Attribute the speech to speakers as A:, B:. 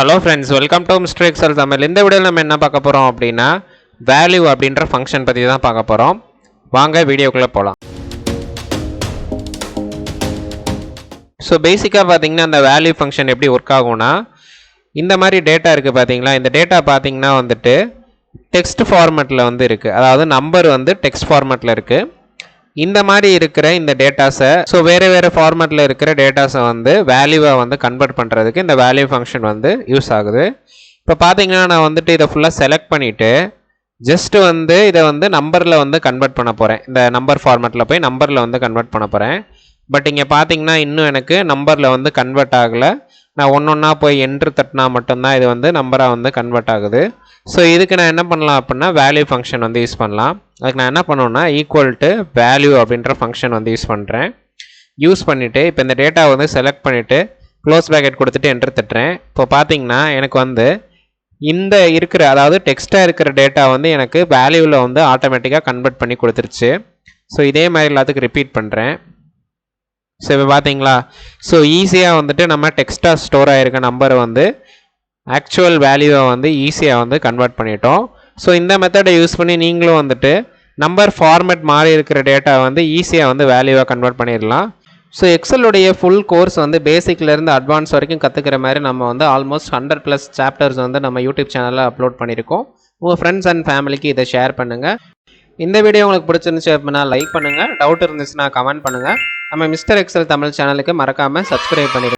A: Hello friends, welcome to Mister Excel Tamil. இந்த வீடியோவில் நம்ம என்ன பார்க்க போகிறோம் அப்படின்னா வேல்யூ அப்படின்ற ஃபங்க்ஷன் பற்றி தான் பார்க்க போகிறோம். வாங்க வீடியோக்குள்ளே போகலாம். ஸோ பேசிக்காக பார்த்தீங்கன்னா அந்த வேல்யூ ஃபங்க்ஷன் எப்படி ஒர்க் ஆகும்னா, இந்த மாதிரி டேட்டா இருக்குது பார்த்தீங்களா. இந்த டேட்டா பார்த்தீங்கன்னா வந்துட்டு டெக்ஸ்ட் ஃபார்மேட்டில் வந்து இருக்குது, அதாவது நம்பர் வந்து டெக்ஸ்ட் ஃபார்மேட்டில் இருக்குது. இந்த மாதிரி இருக்கிற இந்த டேட்டாஸை வேறு ஃபார்மேட்டில் இருக்கிற டேட்டாஸை வந்து வேல்யூவாக வந்து கன்வெர்ட் பண்ணுறதுக்கு இந்த வேல்யூ ஃபங்க்ஷன் வந்து யூஸ் ஆகுது. இப்போ பார்த்தீங்கன்னா நான் வந்துட்டு இதை ஃபுல்லாக செலக்ட் பண்ணிவிட்டு ஜஸ்ட்டு வந்து இதை வந்து நம்பரில் வந்து கன்வெர்ட் பண்ண போகிறேன். இந்த நம்பர் ஃபார்மேட்டில் போய் நம்பரில் வந்து கன்வெர்ட் பண்ண போகிறேன். பட் இங்கே பார்த்தீங்கன்னா இன்னும் எனக்கு நம்பரில் வந்து கன்வெர்ட் ஆகலை. நான் ஒன்றா போய் என்ட்ரு தட்டினா மட்டும்தான் இது வந்து நம்பராக வந்து கன்வெர்ட் ஆகுது. ஸோ இதுக்கு நான் என்ன பண்ணலாம் அப்படின்னா வேல்யூ ஃபங்க்ஷன் வந்து யூஸ் பண்ணலாம். அதுக்கு நான் என்ன பண்ணுவேன்னா ஈக்குவல் டு வேல்யூ அப்படின்ற ஃபங்க்ஷன் வந்து யூஸ் பண்ணுறேன். யூஸ் பண்ணிவிட்டு இப்போ இந்த டேட்டா வந்து செலக்ட் பண்ணிவிட்டு க்ளோஸ் ப்ராக்கெட் கொடுத்துட்டு என்ட்ரு தட்டுறேன். இப்போ பார்த்தீங்கன்னா எனக்கு வந்து இந்த இருக்கிற அதாவது டெக்ஸ்ட்டாக இருக்கிற டேட்டா வந்து எனக்கு வேல்யூவில் வந்து ஆட்டோமேட்டிக்காக கன்வெர்ட் பண்ணி கொடுத்துருச்சு. ஸோ இதே மாதிரி எல்லாத்துக்கும் ரிப்பீட் பண்ணுறேன். ஸோ இப்போ பார்த்தீங்களா, ஸோ ஈஸியாக வந்துட்டு நம்ம டெக்ஸ்ட்டாக ஸ்டோர் ஆகிருக்க நம்பரை வந்து ஆக்சுவல் வேல்யூவை வந்து ஈஸியாக வந்து கன்வெர்ட் பண்ணிட்டோம். ஸோ இந்த மெத்தடை யூஸ் பண்ணி நீங்களும் வந்துட்டு நம்பர் ஃபார்மேட் மாறி இருக்கிற டேட்டா வந்து ஈஸியாக வந்து வேல்யூவாக கன்வெர்ட் பண்ணிடலாம். ஸோ எக்ஸலுடைய ஃபுல் கோர்ஸ் வந்து பேசிக்லேருந்து அட்வான்ஸ் வரைக்கும் கற்றுக்கிற மாதிரி நம்ம வந்து ஆல்மோஸ்ட் 100+ சாப்டர்ஸ் வந்து நம்ம யூடியூப் சேனலில் அப்லோட் பண்ணியிருக்கோம். உங்கள் ஃப்ரெண்ட்ஸ் அண்ட் ஃபேமிலிக்கு இதை ஷேர் பண்ணுங்கள். இந்த வீடியோ உங்களுக்கு பிடிச்சிருந்துச்சு அப்படின்னா லைக் பண்ணுங்கள். டவுட் இருந்துச்சுன்னா கமெண்ட் பண்ணுங்கள். நம்ம மிஸ்டர் எக்ஸல் தமிழ் சேனலுக்கு மறக்காமல் சப்ஸ்கிரைப் பண்ணிடுங்க.